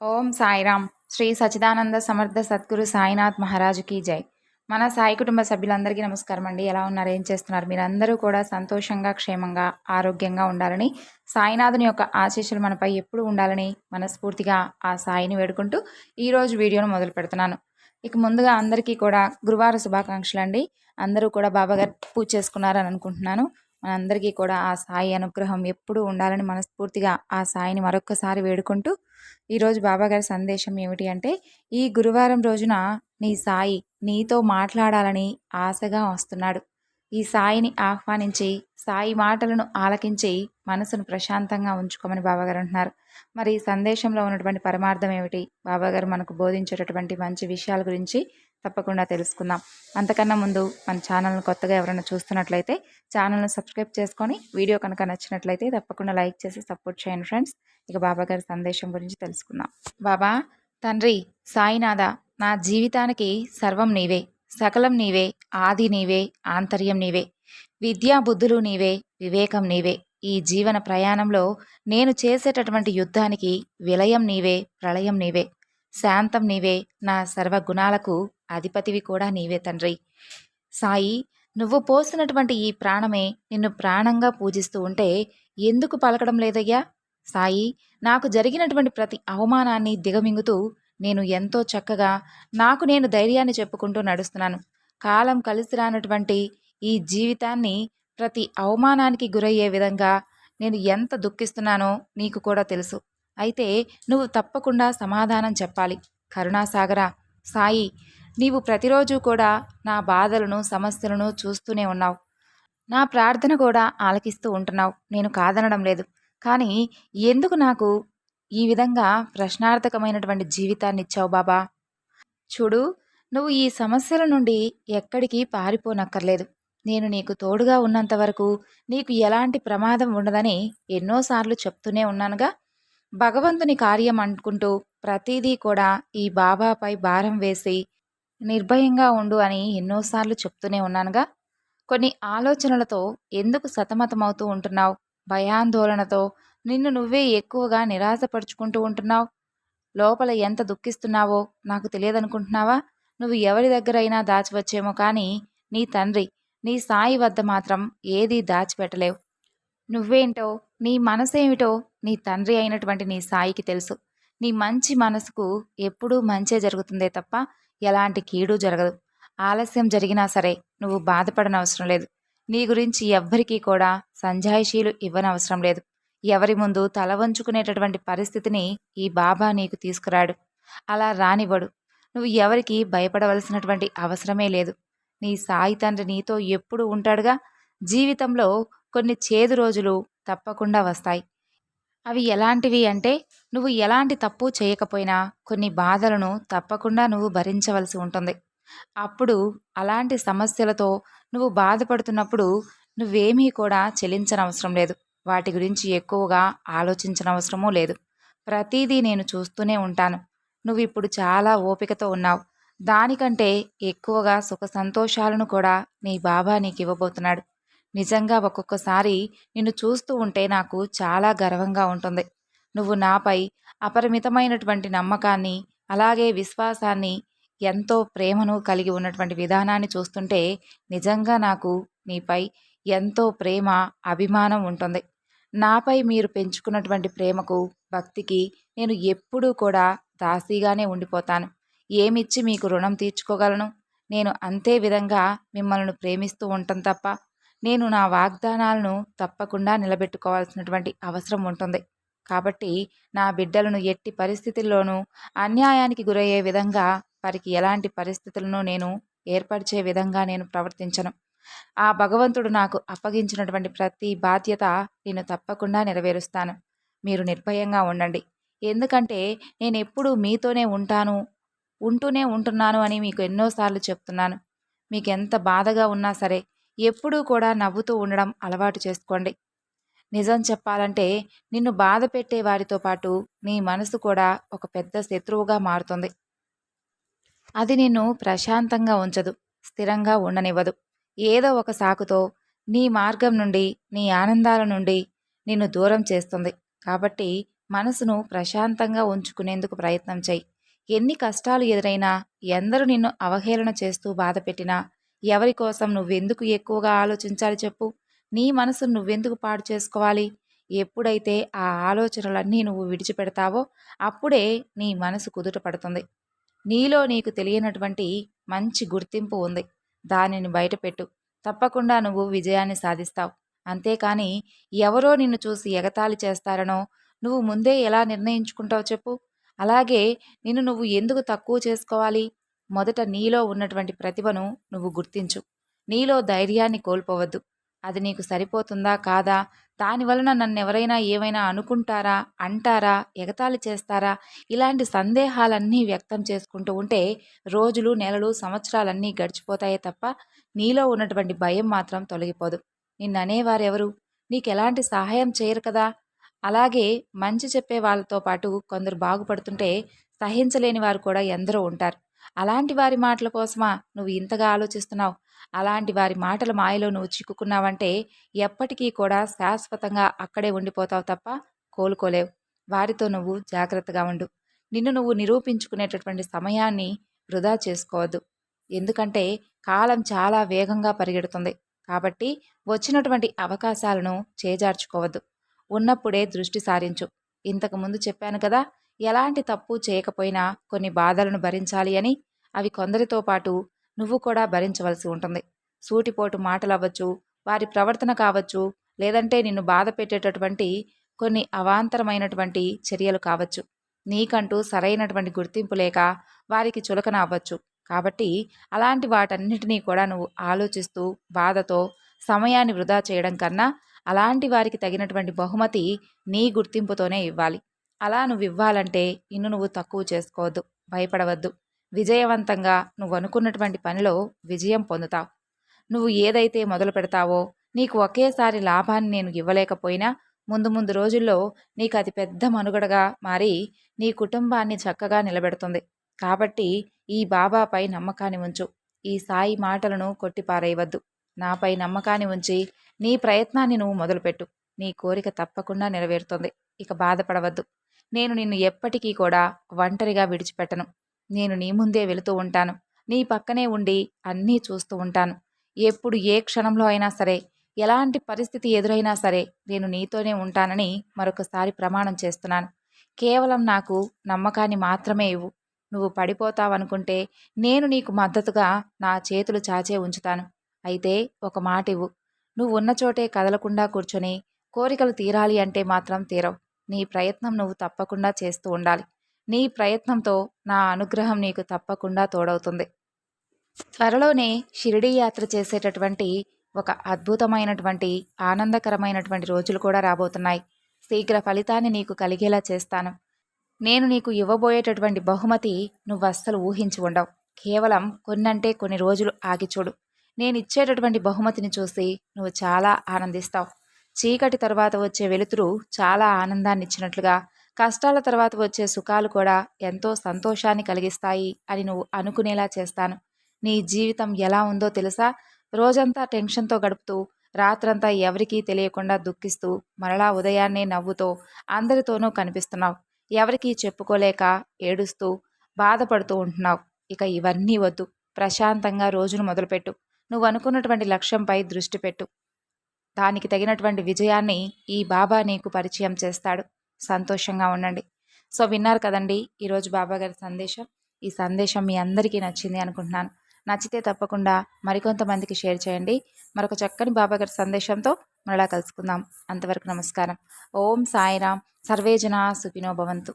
ఓం సాయిరామ్. శ్రీ సచిదానంద సమర్థ సద్గురు సాయినాథ్ మహారాజుకి జై. మన సాయి కుటుంబ సభ్యులందరికీ నమస్కారం అండి. ఎలా ఉన్నారు, ఏం చేస్తున్నారు? మీరందరూ కూడా సంతోషంగా, క్షేమంగా, ఆరోగ్యంగా ఉండాలని, సాయినాథుని యొక్క ఆశీస్సులు మనపై ఎప్పుడు ఉండాలని మనస్ఫూర్తిగా ఆ సాయిని వేడుకుంటూ ఈరోజు వీడియోను మొదలు పెడుతున్నాను. ఇక ముందుగా అందరికీ కూడా గురువార శుభాకాంక్షలు అండి. అందరూ కూడా బాబాగారు పూజ చేసుకున్నారని అనుకుంటున్నాను. మనందరికీ కూడా ఆ సాయి అనుగ్రహం ఎప్పుడూ ఉండాలని మనస్ఫూర్తిగా ఆ సాయిని మరొక్కసారి వేడుకుంటూ ఈరోజు బాబాగారి సందేశం ఏమిటి అంటే, ఈ గురువారం రోజున నీ సాయి నీతో మాట్లాడాలని ఆశగా వస్తున్నాడు. ఈ సాయిని ఆహ్వానించి సాయి మాటలను ఆలకించి మనసును ప్రశాంతంగా ఉంచుకోమని బాబాగారు అంటున్నారు. మరి ఈ సందేశంలో ఉన్నటువంటి పరమార్థం ఏమిటి, బాబాగారు మనకు బోధించేటటువంటి మంచి విషయాల గురించి తప్పకుండా తెలుసుకుందాం. అంతకన్నా ముందు మన ఛానల్ను కొత్తగా ఎవరైనా చూస్తున్నట్లయితే ఛానల్ను సబ్స్క్రైబ్ చేసుకొని, వీడియో కనుక నచ్చినట్లయితే తప్పకుండా లైక్ చేసి సపోర్ట్ చేయండి ఫ్రెండ్స్. ఇక బాబాగారి సందేశం గురించి తెలుసుకుందాం. బాబా, తండ్రి సాయినాథ, నా జీవితానికి సర్వం నీవే, సకలం నీవే, ఆది నీవే, ఆంతర్యం నీవే, విద్యా బుద్ధులు నీవే, వివేకం నీవే. ఈ జీవన ప్రయాణంలో నేను చేసేటటువంటి యుద్ధానికి విలయం నీవే, ప్రళయం నీవే, శాంతం నీవే, నా సర్వగుణాలకు అధిపతివి కూడా నీవే తండ్రి. సాయి, నువ్వు పోసినటువంటి ఈ ప్రాణమే నిన్ను ప్రాణంగా పూజిస్తూ ఉంటే ఎందుకు పలకడం లేదయ్యా? సాయి, నాకు జరిగినటువంటి ప్రతి అవమానాన్ని దిగమింగుతూ నేను ఎంతో చక్కగా నాకు నేను ధైర్యాన్ని చెప్పుకుంటూ నడుస్తున్నాను. కాలం కలిసి రానటువంటి ఈ జీవితాన్ని ప్రతి అవమానానికి గురయ్యే విధంగా నేను ఎంత దుఃఖిస్తున్నానో నీకు కూడా తెలుసు. అయితే నువ్వు తప్పకుండా సమాధానం చెప్పాలి. కరుణాసాగర సాయి, నీవు ప్రతిరోజు కూడా నా బాధలను, సమస్యలను చూస్తూనే ఉన్నావు. నా ప్రార్థన కూడా ఆలకిస్తూ ఉంటున్నావు. నేను కాదనడం లేదు. కానీ ఎందుకు నాకు ఈ విధంగా ప్రశ్నార్థకమైనటువంటి జీవితాన్ని ఇచ్చావు బాబా? చూడు, నువ్వు ఈ సమస్యల నుండి ఎక్కడికి పారిపోనక్కర్లేదు. నేను నీకు తోడుగా ఉన్నంత వరకు నీకు ఎలాంటి ప్రమాదం ఉండదని ఎన్నోసార్లు చెప్తూనే ఉన్నానుగా. భగవంతుని కార్యం అనుకుంటూ ప్రతిదీ కూడా ఈ బాబాపై భారం వేసి నిర్భయంగా ఉండు అని ఎన్నోసార్లు చెప్తూనే ఉన్నానుగా. కొన్ని ఆలోచనలతో ఎందుకు సతమతమవుతూ ఉంటున్నావు? భయాందోళనతో నిన్ను నువ్వే ఎక్కువగా నిరాశపరుచుకుంటూ ఉంటున్నావు. లోపల ఎంత దుఃఖిస్తున్నావో నాకు తెలియదనుకుంటున్నావా? నువ్వు ఎవరి దగ్గరైనా దాచివచ్చేమో కానీ నీ తండ్రి, నీ సాయి వద్ద మాత్రం ఏదీ దాచిపెట్టలేవు. నువ్వేంటో, నీ మనసేమిటో నీ తండ్రి అయినటువంటి నీ సాయికి తెలుసు. నీ మంచి మనసుకు ఎప్పుడూ మంచే జరుగుతుందే తప్ప ఎలాంటి కీడు జరగదు. ఆలస్యం జరిగినా సరే నువ్వు బాధపడనవసరం లేదు. నీ గురించి ఎవ్వరికీ కూడా సంజాయిషీలు ఇవ్వనవసరం లేదు. ఎవరి ముందు తల వంచుకునేటటువంటి పరిస్థితిని ఈ బాబా నీకు తీసుకురాడు. అలా రానివ్వడు. నువ్వు ఎవరికి భయపడవలసినటువంటి అవసరమే లేదు. నీ సాయి తండ్రి నీతో ఎప్పుడు ఉంటాడుగా. జీవితంలో కొన్ని చేదు రోజులు తప్పకుండా వస్తాయి. అవి ఎలాంటివి అంటే, నువ్వు ఎలాంటి తప్పు చేయకపోయినా కొన్ని బాధలను తప్పకుండా నువ్వు భరించవలసి ఉంటుంది. అప్పుడు అలాంటి సమస్యలతో నువ్వు బాధపడుతున్నప్పుడు నువ్వేమీ కూడా చెలించనవసరం లేదు. వాటి గురించి ఎక్కువగా ఆలోచించనవసరమూ లేదు. ప్రతిదీ నేను చూస్తూనే ఉంటాను. నువ్వు ఇప్పుడు చాలా ఓపికతో ఉన్నావు. దానికంటే ఎక్కువగా సుఖ సంతోషాలను కూడా నీ బాబా నీకు ఇవ్వబోతున్నాడు. నిజంగా ఒక్కొక్కసారి నిన్ను చూస్తూ ఉంటే నాకు చాలా గర్వంగా ఉంటుంది. నువ్వు నాపై అపరిమితమైనటువంటి నమ్మకాన్ని, అలాగే విశ్వాసాన్ని, ఎంతో ప్రేమను కలిగి ఉన్నటువంటి విధానాన్ని చూస్తుంటే నిజంగా నాకు నీపై ఎంతో ప్రేమ, అభిమానం ఉంటుంది. నాపై మీరు పెంచుకున్నటువంటి ప్రేమకు, భక్తికి నేను ఎప్పుడూ కూడా దాసీగానే ఉండిపోతాను. ఏమిచ్చి మీకు రుణం తీర్చుకోగలను? నేను అంతే విధంగా మిమ్మల్ని ప్రేమిస్తూ ఉంటాను తప్ప నేను నా వాగ్దానాలను తప్పకుండా నిలబెట్టుకోవాల్సినటువంటి అవసరం ఉంటుంది. కాబట్టి నా బిడ్డలను ఎట్టి పరిస్థితుల్లోనూ అన్యాయానికి గురయ్యే విధంగా, వారికి ఎలాంటి పరిస్థితులను నేను ఏర్పరిచే విధంగా నేను ప్రవర్తించను. ఆ భగవంతుడు నాకు అప్పగించినటువంటి ప్రతి బాధ్యత నేను తప్పకుండా నెరవేరుస్తాను. మీరు నిర్భయంగా ఉండండి. ఎందుకంటే నేను ఎప్పుడూ మీతోనే ఉంటాను, ఉంటూనే ఉంటున్నాను అని మీకు ఎన్నోసార్లు చెప్తున్నాను. మీకు ఎంత బాధగా ఉన్నా సరే ఎప్పుడూ కూడా నవ్వుతూ ఉండడం అలవాటు చేసుకోండి. నిజం చెప్పాలంటే నిన్ను బాధ పెట్టే వారితో పాటు నీ మనసు కూడా ఒక పెద్ద శత్రువుగా మారుతుంది. అది నిన్ను ప్రశాంతంగా ఉంచదు, స్థిరంగా ఉండనివ్వదు. ఏదో ఒక సాకుతో నీ మార్గం నుండి, నీ ఆనందాల నుండి నిన్ను దూరం చేస్తుంది. కాబట్టి మనసును ప్రశాంతంగా ఉంచుకునేందుకు ప్రయత్నం చెయ్యి. ఎన్ని కష్టాలు ఎదురైనా, ఎందరు నిన్ను అవహేళన చేస్తూ బాధపెట్టినా, ఎవరి కోసం నువ్వెందుకు ఎక్కువగా ఆలోచించాలి చెప్పు? నీ మనసును నువ్వెందుకు పాడు చేసుకోవాలి? ఎప్పుడైతే ఆ ఆలోచనలన్నీ నువ్వు విడిచిపెడతావో అప్పుడే నీ మనసు కుదుట పడుతుంది. నీలో నీకు తెలియనటువంటి మంచి గుర్తింపు ఉంది. దానిని బయటపెట్టు. తప్పకుండా నువ్వు విజయాన్ని సాధిస్తావు. అంతేకాని ఎవరో నిన్ను చూసి ఎగతాళి చేస్తారనో నువ్వు ముందే ఎలా నిర్ణయించుకుంటావు చెప్పు? అలాగే నిన్ను నువ్వు ఎందుకు తక్కువ చేసుకోవాలి? మొదట నీలో ఉన్నటువంటి ప్రతిభను నువ్వు గుర్తించు. నీలో ధైర్యాన్ని కోల్పోవద్దు. అది నీకు సరిపోతుందా కాదా? దానివలన నన్నెవరైనా ఏమైనా అనుకుంటారా? అంటారా? ఎగతాళి చేస్తారా? ఇలాంటి సందేహాలన్నీ వ్యక్తం చేసుకుంటూ ఉంటే రోజులు, నెలలు, సంవత్సరాలన్నీ గడిచిపోతాయే తప్ప నీలో ఉన్నటువంటి భయం మాత్రం తొలగిపోదు. నిన్ననేవారెవరు? నీకెలాంటి సహాయం చేయరు కదా! అలాగే మంచి చెప్పే వాళ్ళతో పాటు కొందరు బాగుపడుతుంటే సహించలేని వారు కూడా ఎందరో ఉంటారు. అలాంటి వారి మాటల కోసమా నువ్వు ఇంతగా ఆలోచిస్తున్నావు? అలాంటి వారి మాటల మాయలో నువ్వు చిక్కుకున్నావంటే ఎప్పటికీ కూడా శాశ్వతంగా అక్కడే ఉండిపోతావు తప్ప కోలుకోలేవు. వారితో నువ్వు జాగ్రత్తగా ఉండు. నిన్ను నువ్వు నిరూపించుకునేటటువంటి సమయాన్ని వృధా చేసుకోవద్దు. ఎందుకంటే కాలం చాలా వేగంగా పరిగెడుతుంది. కాబట్టి వచ్చినటువంటి అవకాశాలను చేజార్చుకోవద్దు. ఉన్నప్పుడే దృష్టి సారించు. ఇంతకు ముందు చెప్పాను కదా, ఎలాంటి తప్పు చేయకపోయినా కొన్ని బాధలను భరించాలి అని. అవి కొందరితో పాటు నువ్వు కూడా భరించవలసి ఉంటుంది. సూటిపోటు మాటలవ్వచ్చు, వారి ప్రవర్తన కావచ్చు, లేదంటే నిన్ను బాధ పెట్టేటటువంటి కొన్ని అవాంతరమైనటువంటి చర్యలు కావచ్చు. నీకంటూ సరైనటువంటి గుర్తింపు లేక వారికి చులకన అవ్వచ్చు. కాబట్టి అలాంటి వాటన్నిటినీ కూడా నువ్వు ఆలోచిస్తూ బాధతో సమయాన్ని వృధా చేయడం కన్నా అలాంటి వారికి తగినటువంటి బహుమతి నీ గుర్తింపుతోనే ఇవ్వాలి. అలా నువ్వు ఇవ్వాలంటే నిన్ను నువ్వు తక్కువ చేసుకోవద్దు, భయపడవద్దు. విజయవంతంగా నువ్వు అనుకున్నటువంటి పనిలో విజయం పొందుతావు. నువ్వు ఏదైతే మొదలు పెడతావో నీకు ఒకేసారి లాభాన్ని నేను ఇవ్వలేకపోయినా ముందు ముందు రోజుల్లో నీకు అతి పెద్ద మనుగడగా మారి నీ కుటుంబాన్ని చక్కగా నిలబెడుతుంది. కాబట్టి ఈ బాబాపై నమ్మకాన్ని ఉంచు. ఈ సాయి మాటలను కొట్టిపారేయవద్దు. నాపై నమ్మకాన్ని ఉంచి నీ ప్రయత్నాన్ని నువ్వు మొదలుపెట్టు. నీ కోరిక తప్పకుండా నెరవేరుతుంది. ఇక బాధపడవద్దు. నేను నిన్ను ఎప్పటికీ కూడా ఒంటరిగా విడిచిపెట్టను. నేను నీ ముందే వెళుతూ ఉంటాను. నీ పక్కనే ఉండి అన్నీ చూస్తూ ఉంటాను. ఎప్పుడు ఏ క్షణంలో అయినా సరే, ఎలాంటి పరిస్థితి ఎదురైనా సరే నేను నీతోనే ఉంటానని మరొకసారి ప్రమాణం చేస్తున్నాను. కేవలం నాకు నమ్మకాన్ని మాత్రమే ఇవ్వు. నువ్వు పడిపోతావనుకుంటే నేను నీకు మద్దతుగా నా చేతులు చాచే ఉంచుతాను. అయితే ఒక మాట ఇవ్వు. నువ్వు ఉన్న చోటే కదలకుండా కూర్చొని కోరికలు తీరాలి అంటే మాత్రం తీరవు. నీ ప్రయత్నం నువ్వు తప్పకుండా చేస్తూ ఉండాలి. నీ ప్రయత్నంతో నా అనుగ్రహం నీకు తప్పకుండా తోడవుతుంది. త్వరలోనే షిరిడీ యాత్ర చేసేటటువంటి ఒక అద్భుతమైనటువంటి ఆనందకరమైనటువంటి రోజులు కూడా రాబోతున్నాయి. శీఘ్ర ఫలితాన్ని నీకు కలిగేలా చేస్తాను. నేను నీకు ఇవ్వబోయేటటువంటి బహుమతి నువ్వస్సలు ఊహించి ఉండవు. కేవలం కొన్నంటే కొన్ని రోజులు ఆగి చూడు. నేనిచ్చేటటువంటి బహుమతిని చూసి నువ్వు చాలా ఆనందిస్తావు. చీకటి తర్వాత వచ్చే వెలుతురు చాలా ఆనందాన్ని ఇచ్చినట్లుగా కష్టాల తర్వాత వచ్చే సుఖాలు కూడా ఎంతో సంతోషాన్ని కలిగిస్తాయి అని నువ్వు అనుకునేలా చేస్తాను. నీ జీవితం ఎలా ఉందో తెలుసా? రోజంతా టెన్షన్తో గడుపుతూ రాత్రంతా ఎవరికీ తెలియకుండా దుఃఖిస్తూ మరలా ఉదయాన్నే నవ్వుతో అందరితోనూ కనిపిస్తున్నావు. ఎవరికీ చెప్పుకోలేక ఏడుస్తూ బాధపడుతూ ఉంటున్నావు. ఇక ఇవన్నీ వద్దు. ప్రశాంతంగా రోజును మొదలుపెట్టు. నువ్వు అనుకున్నటువంటి లక్ష్యంపై దృష్టి పెట్టు. దానికి తగినటువంటి విజయాన్ని ఈ బాబా నీకు పరిచయం చేస్తాడు. సంతోషంగా ఉండండి. సో విన్నారు కదండి ఈరోజు బాబా గారి సందేశం. ఈ సందేశం మీ అందరికీ నచ్చింది అనుకుంటున్నాను. నచ్చితే తప్పకుండా మరికొంతమందికి షేర్ చేయండి. మరొక చక్కని బాబా గారి సందేశంతో మరలా కలుసుకుందాం. అంతవరకు నమస్కారం. ఓం సాయిరామ్. సర్వే జనా సుఖినో భవంతు.